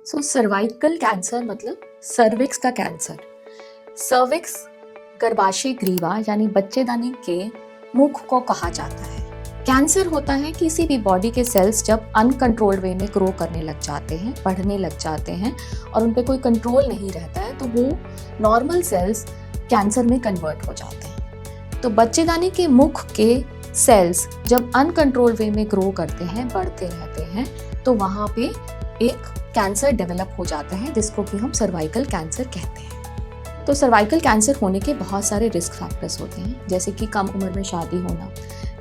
Cervical cancer मतलब cervix का cancer. Cervix गर्भाशय ग्रीवा यानी बच्चेदानी के मुख को कहा जाता है। कैंसर होता है किसी भी बॉडी के सेल्स जब अनकंट्रोल्ड वे में ग्रो करने लग जाते हैं, बढ़ने लग जाते हैं और उन पे कोई कंट्रोल नहीं रहता है तो वो नॉर्मल सेल्स कैंसर में कन्वर्ट हो जाते हैं। तो बच्चेदानी के मुख के सेल्स जब अनकंट्रोल्ड वे में ग्रो करते हैं, बढ़ते रहते हैं, तो वहाँ पे एक कैंसर डेवलप हो जाता है जिसको कि हम सर्वाइकल कैंसर कहते हैं। तो सर्वाइकल कैंसर होने के बहुत सारे रिस्क फैक्टर्स होते हैं, जैसे कि कम उम्र में शादी होना,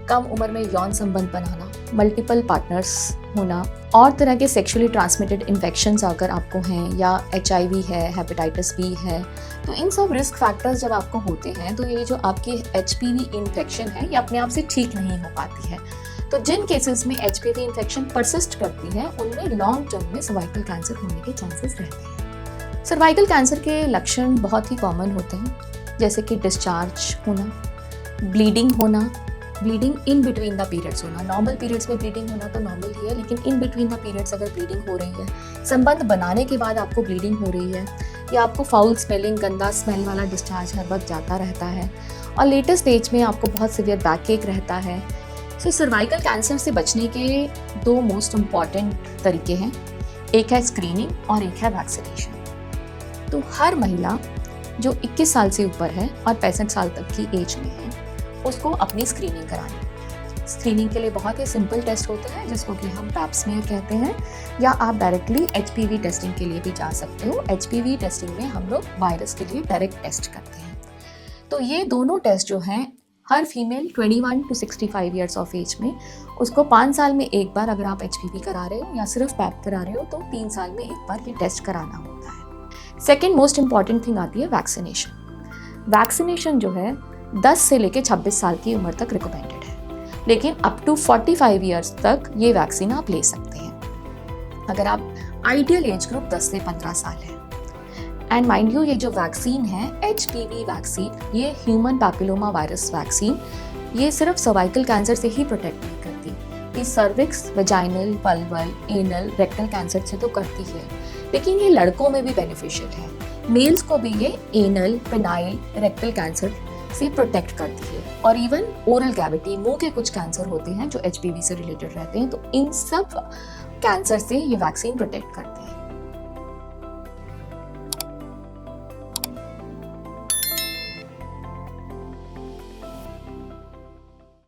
कम उम्र में यौन संबंध बनाना, मल्टीपल पार्टनर्स होना और तरह के सेक्सुअली ट्रांसमिटेड इन्फेक्शंस अगर आपको हैं या HIV है, हेपेटाइटिस B है। तो इन सब रिस्क फैक्टर्स जब आपको होते हैं तो ये जो आपकी HPV इन्फेक्शन है ये अपने आप से ठीक नहीं हो पाती है। तो जिन केसेस में HPV इन्फेक्शन परसिस्ट करती है उनमें लॉन्ग टर्म में सर्वाइकल कैंसर होने के चांसेस रहते हैं। सर्वाइकल कैंसर के लक्षण बहुत ही कॉमन होते हैं, जैसे कि डिस्चार्ज होना, ब्लीडिंग होना, bleeding in between the periods होना। नॉर्मल पीरियड्स में ब्लीडिंग होना तो नॉर्मल ही है, लेकिन इन बिटवीन द पीरियड्स अगर ब्लीडिंग हो रही है, संबंध बनाने के बाद आपको ब्लीडिंग हो रही है, या आपको फाउल स्मेलिंग, गंदा स्मेल वाला डिस्चार्ज हर वक्त जाता रहता है, और लेटेस्ट स्टेज में आपको बहुत सीवियर बैक एक रहता है। सो सर्वाइकल कैंसर से बचने के दो मोस्ट इम्पॉर्टेंट तरीके हैं, एक है स्क्रीनिंग और एक है वैक्सीनेशन। तो हर महिला जो 21 साल से ऊपर है और 65 साल तक की एज में है उसको अपनी स्क्रीनिंग करानी है। स्क्रीनिंग के लिए बहुत ही सिंपल टेस्ट होते हैं जिसको कि हम पैप स्मीयर कहते हैं, या आप डायरेक्टली HPV टेस्टिंग के लिए भी जा सकते हो। HPV टेस्टिंग में हम लोग वायरस के लिए डायरेक्ट टेस्ट करते हैं। तो ये दोनों टेस्ट जो हैं हर female 21 to 65 years of age में उसको 5 साल में एक बार, अगर आप HPV करा रहे हो या सिर्फ पैप करा रहे हो तो 3 साल में एक बार ये टेस्ट कराना होता है। सेकेंड मोस्ट इम्पॉर्टेंट थिंग आती है वैक्सीनेशन। वैक्सीनेशन जो है 10 से लेकर 26 साल की उम्र तक रिकमेंडेड है, लेकिन अप टू 45 ईयर्स तक ये वैक्सीन आप ले सकते हैं अगर आप आइडियल एज ग्रुप 10 से 15 साल है। एंड माइंड यू, ये जो वैक्सीन है HPV वैक्सीन, ये ह्यूमन पैपिलोमा वायरस वैक्सीन, ये सिर्फ सर्वाइकल कैंसर से ही प्रोटेक्ट नहीं करती, ये cervix, vaginal, vulval, anal, rectal cancer से तो करती है, लेकिन ये लड़कों में भी बेनिफिशियल है। मेल्स को भी ये एनल, पेनाइल, रेक्टल कैंसर से प्रोटेक्ट करती है, और इवन ओरल कैविटी, मुंह के कुछ कैंसर होते हैं जो HPV से रिलेटेड रहते हैं, तो इन सब कैंसर से ये वैक्सीन प्रोटेक्ट करते हैं।